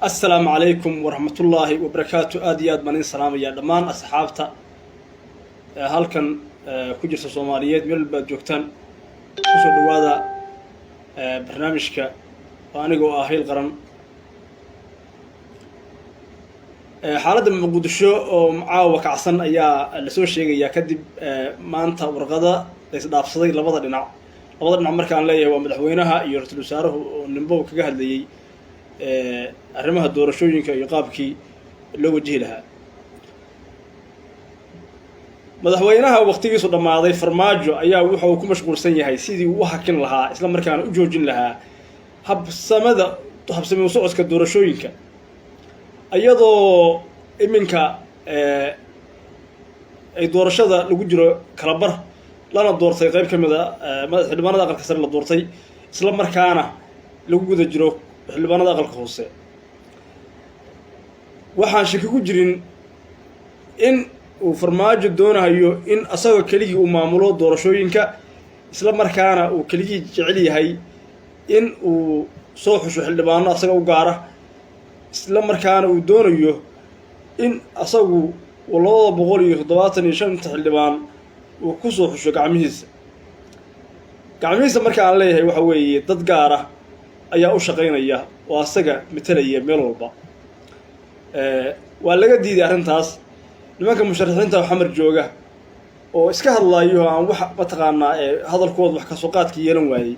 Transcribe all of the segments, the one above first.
السلام عليكم ورحمة الله وبركاته. آديات من السلام يا دمان أصحابتا هل كان كجرس الصوماليات من البجوكتان خصوصا هذا برنامجك وأنا جو أهيل قرن حالة موجود الشو معاو كعصن أيا السوشيال يا كدب ما أنت ورغدا ليس دافع صديق لبضنا مركان ليه ومدحوينها يرتلو ساره ونبوه كجهل لي arrimaha doorashooyinka iyo qaabkii loo wajihi lahaa madaxweynaha waqtigiisu dhamaaday farmaajo ayaa wuxuu ku mashquulsan yahay sidii uu hakin lahaa isla markaana u joojin lahaa habsami socodka doorashooyinka iyadoo iminka ay doorashada lagu jiro kala bar lana doortay qayb kamid ah madaxweynaha aqalka sare la doortay isla markaana lagu guda jiro xildhibaanada aqalka hoose waxaan shaki ku jirin in uu farmaajo doonayo in asaga keligii uu maamulo doorashooyinka isla markaana uu keligii jecel yahay in uu soo xusho xildhibaano asaga u gaara isla markaana uu doonayo in asagu 275 xildhibaan uu ku soo xusho gacmihiisa marka aan leeyahay waxa weeye dad gaara ayaa u shaqeynaya oo asaga metelaya meel walba waa laga diiday arrintaas nimanka musharaxiinta xamar jooga oo iska hadlayo aan wax mataqaanaa hadalkooda wax ka soo qaadka yeelan waayay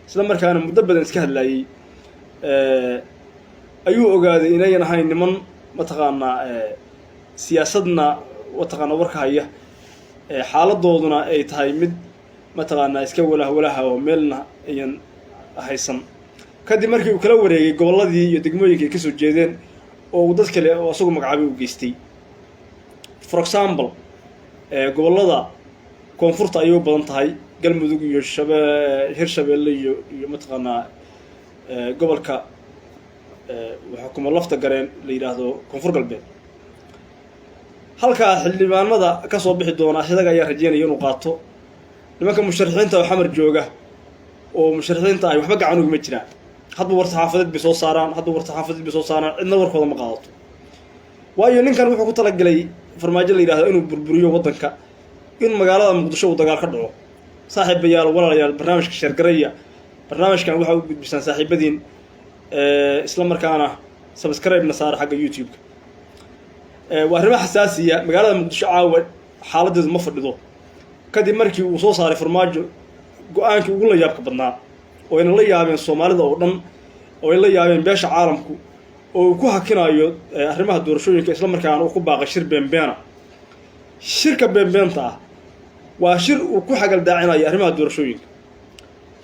isla markaana muddo badan iska hadlayay ayuu ogaaday inayan ahayn niman mataqaanaa siyaasadna mataqaanaa warka haya xaaladooduna ay tahay mid mataqaanaa iska walaha oo meelna ayan haysan kadib markii uu kala wareegay gobolladii iyo degmooyinkii ay ka soo jeedeen oo uu dad kale oo asagu magacaabay u geystay for example gobollada koonfurta ayay u badan tahay galmudug iyo hirshabeelle iyo mataqaanaa gobolka xukuma lafta gareen la yiraahdo koonfur galbeed halka xildhibaanada ka soo bixi doona isaga ayaa rajeynaya inuu qaato nimanka musharaxiinta oo xamar jooga oo musharaxiinta ay waxba gacan uga jiraan hadba warta xaafadeed bi soo saaraan cidna warkooda ma qaadato waayo ninkan wuxuu ku tala galay farmaajo la yiraahdo inuu burburiyo wadanka in magaalada muqdisho uu dagaal ka dhaco saaxiibayaal walaalayaal barnaamijka sheergaraya barnaamijkan waxa uu gudbisaan saaxiibadiin isla markaana subscribe na saar xagga YouTube waa arrimo xasaasiya magaalada muqdisho caawa xaaladeedu ma fadhido kadib markii uu soo saaray farmaajo go'aankii ugu la yaabka badnaa oo ay la yaabeen Soomaalida oo dhan oo ay la yaabeen beesha caalamku oo uu ku hakinayo arrimaha doorashooyinka isla markaana uu ku baaqay shir beenbeena shirka beenbeenta ah waa shir uu ku xagal daacinayo arrimaha doorashooyinka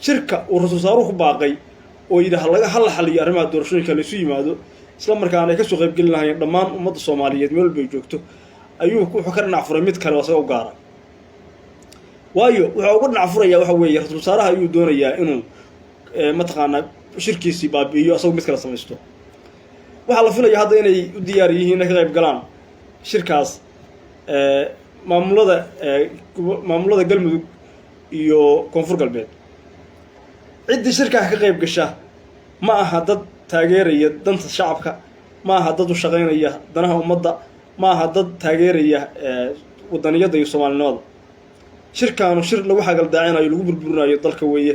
shirka uu rasuul saaruhu ku baaqay oo yiraahdo laga hal xaliyo arrimaha doorashooyinka la isu yimaado isla markaana ay ka soo qayb galin lahaayeen dhammaan ummadda Soomaaliyeed meel bay joogto ayuu wuxuu ka dhinac furay mid kale oo asaga u gaara waayo wuxuu ugu dhinac furaya waxa weeye rasuul saaraha ayuu doonayaa inuu mataqaanaa shirkiisii baabi'iyo asagu mid kale samaysto waxa la filayaa hadda inay u diyaar yihiin inay ka qayb galaan shirkaas maamulada galmudug iyo koonfur galbeed ciddii shirkaa ka qayb gasha ma aha dad taageeraya danta shacabka ma aha dad u shaqeynaya danaha ummadda ma aha dad taageeraya wadaniyada iyo Soomaalinimada shirkaanu shir lagu xagal daacinayo lagu burburinayo dalka weeye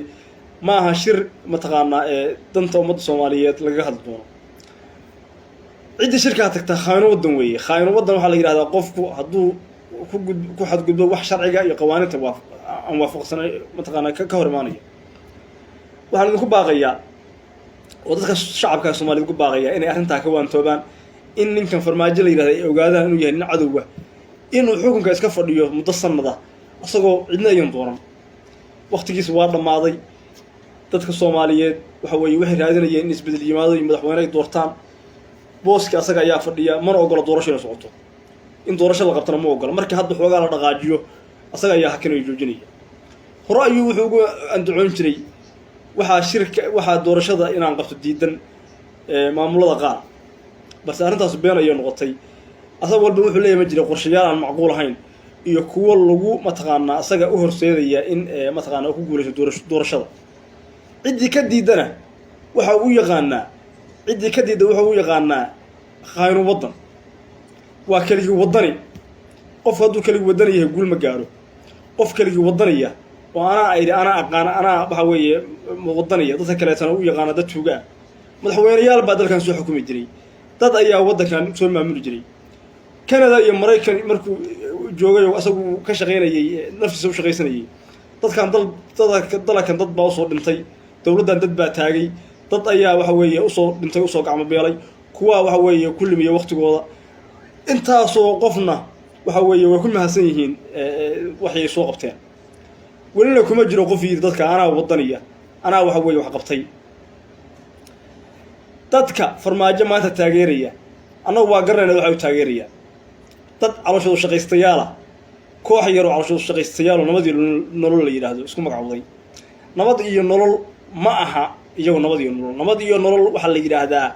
ma aha shir mataqaanaa danta ummadda Soomaaliyeed laga hadlo doono ciddii shirka tagta khayno wadan weeye khayno wadan waxa la yiraahdaa qofku hadduu ku xadgudbo wax sharciga iyo qawaaniinta aan waafaqsanay mataqaanaa ka hor imaanaya waxaan idinku baaqayaa oo dadka shacabka Soomaaliyeed ku baaqayaa inay arrintaa ka waantoobaan in ninkan farmaajo la yiraahdo ay ogaadaan inuu yahay nin cadowga inuu xukunka iska fadhiyo muddo sanada asagoo cidna ayan dooran waqtigiisa waa dhamaaday dadka Soomaaliyeed waxa weeye waxay raadinayeen in isbedel yimaado iyo madaxweyne ay doortaan booska asaga ayaa fadhiya mana ogola doorasho inay socoto in doorasho la qabtana ma ogola markii hadda xoogaa la dhaqaajiyo asaga ayaa hakinayo joojinaya hore ayuu wuxuu ugu andacoon jiray waxaa doorashada inaan qabto diidan maamulada qaar balse arrintaas been ayay noqotay asaga walba wuxuu leeyahay ma jira qorshayaal aan macquul ahayn iyo kuwa lagu mataqaanaa asaga u horseedaya in mataqaanaa ku guuleysto doorashada ciddii ka diidana waxa uu yaqaanaa ciddii ka diidda wuxuu u yaqaanaa khaynu waddan waa keligii waddani qofku hadduu keligii waddani yahay guul ma gaaro qof keligii waddanaya oo anaa ayidhi anaa aqaana anaa waxa weeye waddanaya dadka kaleetana u yaqaana dad tuugaa madaxweyneyaal baa dalkan soo xukumi jiray dad ayaa waddankan soo maamuli jiray canada iyo maraykan markuu joogay oo asagu ka shaqaynayay naftiisa u shaqaysanayay dadkan dalakan dad baa usoo dhintay dowladdan dad baa taagay dad ayaa waxa weeye usoo dhintay usoo gacmo beelay kuwaa waxa weeye ku lumiya waqtigooda intaasoo qofna waxa weeye way ku mahadsan yihiin waxay soo qabteen welina kuma jiro qof yidhi dadka anaa wadaniya anaa waxa weeye wax qabtay dadka farmaajo maanta taageeraya annagu waa garanayna waxa u taageeraya dad calooshoodu shaqaystayaala koox yaroo calooshoodu shaqaystayaalo nabad iyo nolol la yidhaahdo isku magacowday nabad iyo nolol ma aha iyagu nabad iyo nolol nabad iyo nolol waxaa la yidhaahdaa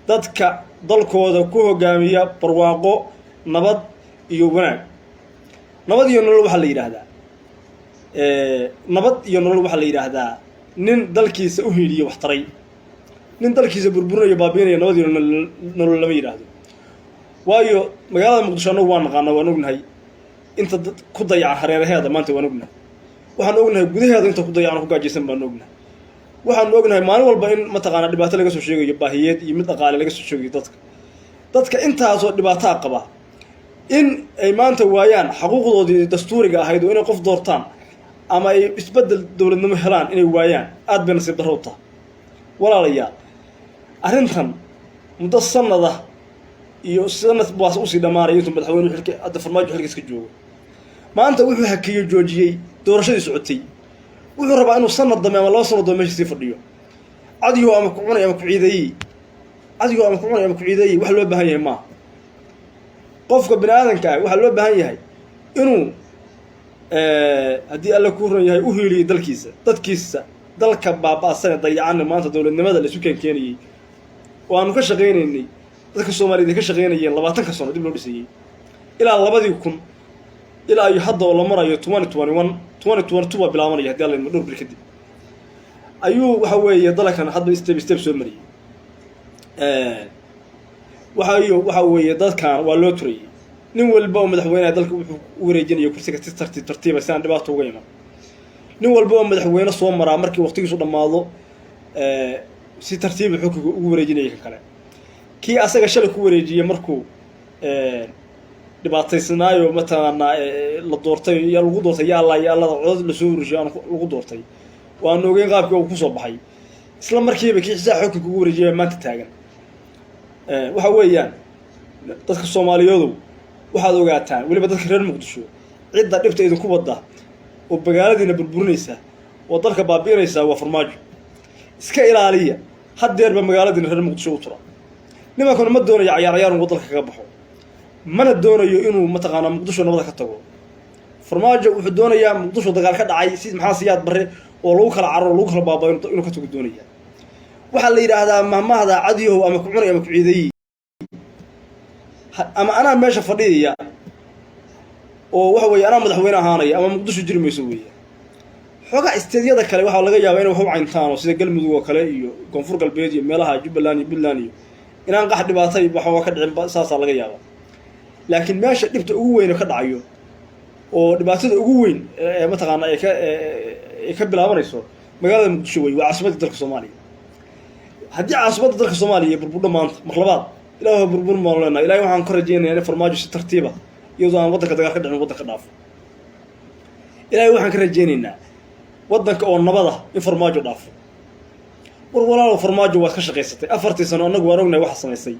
dadka dalkooda ku hogaamiya barwaaqo nabad iyo wanaag nabad iyo nolol waxaa la yidhaahdaa nabad iyo nolol waxaa la yidhaahdaa nin dalkiisa u hiiliya wax taray nin dalkiisa burburinaya baabiinaya nabad iyo nolol lama yidhaahdo waayo magaalada muqdisho annagu waan naqaanaa waan ognahay inta dad ku dayacan hareeraheeda maanta waan ognahay waxaan ognahay gudaheeda inta ku dayacan ku gaajaysan baan ognahay waxaan ognahay maalin walba in mataqaanaa dhibaato laga soo sheegayo baahiyeed iyo mid dhaqaale laga soo sheegayo dadka intaasoo dhibaataa qaba in ay maanta waayaan xaquuqdoodii dastuuriga ahayd oo inay qof doortaan ama ay isbeddel dowladnimo helaan inay waayaan aad bay nasiib darro u taha walaalayaal arrintan muddo sanada iyo sanad baas usii dhammaanaya intuu madaxweynuhu hadda farmaajo xilkiis ka joogo maanta wuxuu hakiyo joojiyey doorashadii socotay wuxuu rabaa inuu sanad dambe ama 2 sannadood meesha sii fadhiyo cadiyo ama ku cunay ama ku ciideeyey cadiyo ama ku cunay ama ku ciideeyey wax loo baahan yahay ma qofka bini aadanka waxa loo baahan yahay inuu haddii alla ku ron yahay u hiiliyo dalkiisa dadkiisa dalka baaba'san dayacan maanta dowladnimada la isu keenayay waanu ka shaqeynaynay dadka Soomaaliyeed ka shaqeynayeen 20 sano dib loo dhisayay ilaa 2000 ilaa ay hadda oo la marayo 2021 bilaabanaya haddii alla dhowr bil kadib ayuu waxa weeye dalkan hadda step soo mariyay waxa weeye dadkan waa loo turayay nin walba oo madaxweynaha dalka wuxuu u wareejinayo kursiga si tartiib ah si aan dhibaato uga iman nin walba oo madaxweyne soo maraa markii waqtigiisu dhamaado si tartiib ah xukunka ugu wareejinaya kan kale kii asaga shalay ku wareejiyay markuu dhibaataysanaayo mataqaana la doortay yaa lagu doortay yaa Allah cod la soo wareejiyay lagu doortay waan ogeyn qaabkii uu ku soo baxay isla markiiba kii xisaab xukunka ugu wareejiyay maanta taagan waxa weeyaan dadka Soomaaliyeedu waxaad ogaataan waliba dadka reer Muqdisho cidda dhibta idinku wada oo bagaaladiina burburinaysa oo dalka baabiinaysa waa farmaajo iska ilaaliya haddeerba magaaladiina reer Muqdisho u tura nimankan ma doonayo ciyaar wadalka kaga baxo mana doonayo inuu mataqaana Muqdisho nabada ka tago farmaajo wuxuu doonayaa Muqdisho dagaal ka dhacay si maxaa siyaad bare oo lagu kala carro lagu kala baabayo inuu ka tago doonaya waxa la yiraahdaa mahmahda cadiyo ama ku cunay ama ku ciideeyay ama ana meesha fadhiya oo waxa weeye ana madaxweyne ahaanaya ama Muqdisho jiri mayso weeye xoga isteediyada kale waxa laga yaabaa inay wax u cayntaan oo sida galmudug oo kale iyo koonfur galbeed iyo meelaha Jubbaland iyo Puntland iyo inaan qax dhibaatay waxa ka dhicin saasa laga yaabaa laakiin meesha dhibta ugu weyn ka dhacayo oo dhibaatada ugu weyn ee mataqaana ay ka bilaabanayso magaalada Muqdisho way waa caasimada dalka Soomaaliya haddii caasimada dalka Soomaaliya burbur maanta mar labaad ilaahay burbur ma lehna ilaahay waxaan ka rajeynayaa in farmaajo si tartiib ah iyadoo aan wadanka dagaal ka dhicin wadanka dhaaf ilaahay waxaan ka rajeynaynaa wadanka oo nabada in farmaajo dhaafo war walaalo farmaajo waa ka shaqeysatay 4 sano anagu waan ognahay waxa sameysay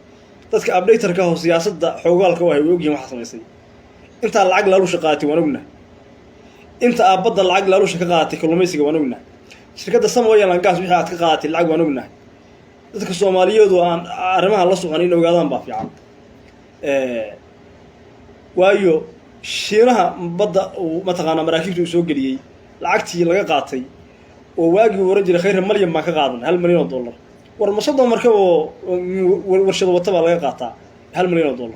dadka updaterka oo siyaasadda xoogaalka way ogyihiin waxa sameysay inta lacag laalu shaqaatay waan ognahay inta aabada lacag laalu shaqa qaatay kalluumaysiga waan ognahay shirkadda Soomaaliland gas wixii aad ka qaatay lacag waan ognahay dadka Soomaaliyeedu aan arrimaha la socon in ogaadaan baa fiican waayo shiinaha badda oo mataqaana maraakiibtu soo galiyay lacagtii laga qaatay oo waagi waran jiray khayr malyan ma ka qaadan $1 milyan war masada marka oo warshado wata laga qaataa $1 milyan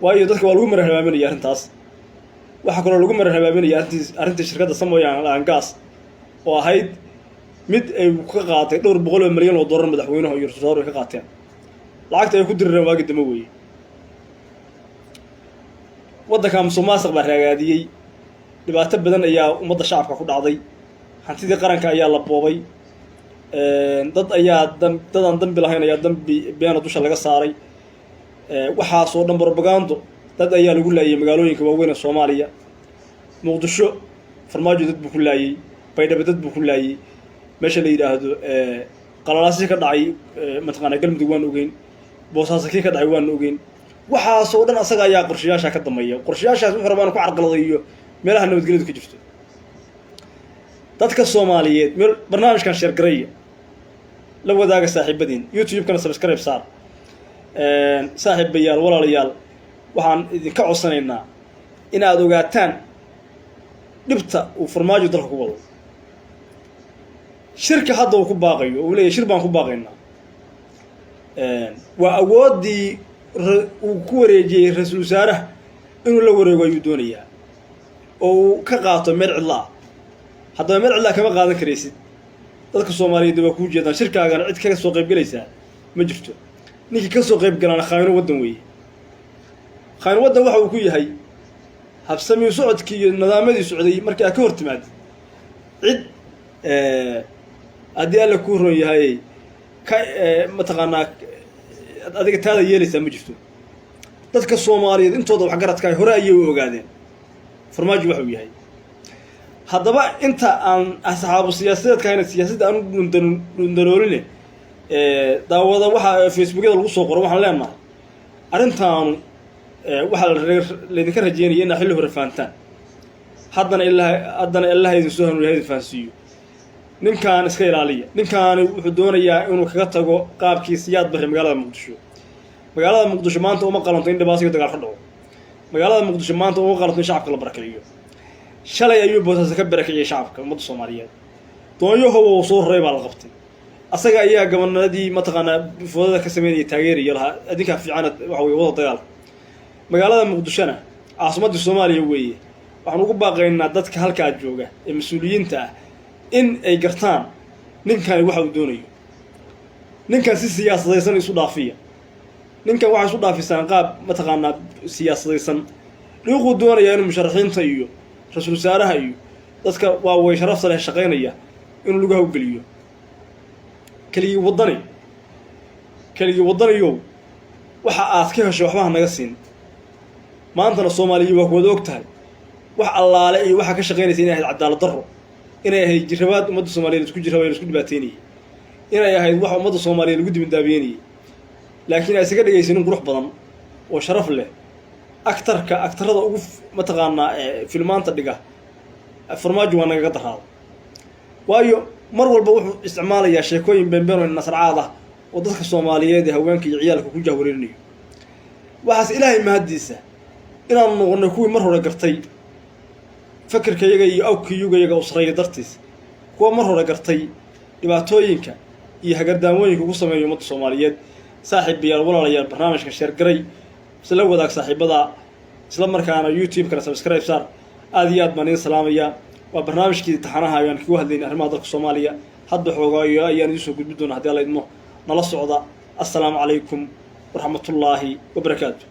waayo dadka waa lagu marahaaminaya arrintaas waxa kale oo lagu marahaaminaya arrintii shirkadda Soomaaliland gas oo ahayd mid ay ka qaatay dhowr boqol oo milyan oo dollar madaxweynaha iyo ra'iisul wasaaraha ka qaateen lacagta ay ku direen waagi dama weeye waddanka musuqmaasuq baa raagaadiyey dhibaato badan ayaa ummadda shacabka ku dhacday hantidii qaranka ayaa la boobay dad aan dambi lahayn ayaa dambi beena dusha laga saaray waxaasoo dhan propagando dad ayaa lagu laayay magaalooyinka waaweyn ee Soomaaliya muqdisho farmaajo dad buu ku laayay baydhabo dad buu ku laayay meesha la yiraahdo qalalaasi ka dhacay mataqaana galmudug waan ogeyn boosaaso ka dhacay waan ogeyn waxaasoo dhan asaga ayaa qorshayaasha ka dambeeya qorshayaashaas wuxuu rabaa inuu ku carqaladeeyo meelaha nabadgelyadu ka jirto dadka Soomaaliyeed meel barnaamijkan share gareeya la wadaaga saaxiibadiin YouTube-kana subscribe saar saaxiibayaal walaalayaal waxaan idinka codsanaynaa in aad ogaataan dhibta uu farmaajo dalka ku wado shirka hadda uu ku baaqayo oo leeyahay shir baan ku baaqaynaa waa awoodii uu ku wareejiyay ra'iisul wasaaraha inuu la wareego ayuu doonayaa oo uu ka qaato meel cidla haddaba meel cidla kama qaadan karaysid dadka Soomaaliyeed waa ku jeedaan shirkaagana cid kaga soo qayb galaysa ma jirto ninkii ka soo qayb galana khayro wadan weeye khayro wadan waxa uu ku yahay habsami socodkii iyo nidaamyadii socday markii ay ka hortimaad cid haddii alla ku roon yahay ka mataqaanaa adiga taada yeelaysa ma jirto dadka Soomaaliyeed intooda wax garadka ay hore ayay u ogaadeen farmaajo waxa uu yahay haddaba inta aan asxaabu siyaasadeedka hayna siyaasadda aan dhundaloolin daawada waxa Facebook-da lagu soo qoro waxaan leenahay arrintan waxa la idinka rajeynaya in xilli hore faantaan haddana ilaahay idin soo hanuuniyo faansiyo ninkan iska ilaaliya ninkan wuxuu doonayaa inuu kaga tago qaabkii siyaad bari magaalada Muqdisho maanta uma qalanto in dhibaatooyin dagaal ka dhaco magaalada Muqdisho maanta uma qalanto in shacabka la barakeeyo shalay ayuu boosas ka barakayay shacabka ummadda Soomaaliyeed doonyahow oo soo reebay la qabtay asaga ayaa gabanadii mataqaana foodada ka sameeyay taageeriyo laha adinka fiicanad waxa way wada dagaal magaalada Muqdishona caasimadda Soomaaliya weeye waxaan ugu baaqaynaa dadka halka jooga ee mas'uuliyiinta ah in ay gartaan ninkan waxa uu doonayo ninkan si siyaasadaysan isu dhaafiya ninkan waxa isu dhaafisaan qaab mataqaana siyaasadaysan luuqu doonaya inuu musharaxiinta iyo ra'iisul wasaaraha iyo dadka waa way sharaf leh shaqeynaya inuu lugaha u geliyo keligii wadaniyo waxa aad ka hesho waxba naga siin maantana Soomaaliya waa wada ogtahay wax allaale iyo waxa ka shaqeynaysa inay ahayd cadaalad darro inay ahayd jirabaad ummadda Soomaaliyeed isku jirabay isku dhibaateynay inay ahayd wax ummadda Soomaaliyeed lagu dibindaabiyeynay laakiin ay isaga dhigaysan qurux badan oo sharaf leh aktarada ugu mataqaana filmaanta dhiga farmaajo waa naga daraado waayo mar walba wuxuu isticmaalayaa sheekooyin beenbeen oo nasracaada oo dadka Soomaaliyeed ee haweenka iyo ciyaalka ku jahwareerinayo waxaas ilaahay mahadiisa inaan noqono kuwii mar hore gartay fikirkayaga iyo awkiyugayaga oo sareeyo dartiis kuwa mar hore gartay dhibaatooyinka iyo hagardaamooyinka ugu sameeyo ummadda Soomaaliyeed saaxiibayaal walaalayaal barnaamijka share garay isla wadaag saaxiibada isla markaana YouTube-kana subscribe saar aad iyo aad baan idin salaamayaa waa barnaamijkii taxanaha ayaan kaga hadlaynay arrimaha dalka Soomaaliya hadda xogaayo ayaan idin soo gudbin doonaa haddii alla idmo nala socda assalaamu calaykum waraxmatullaahi wabarakaatuh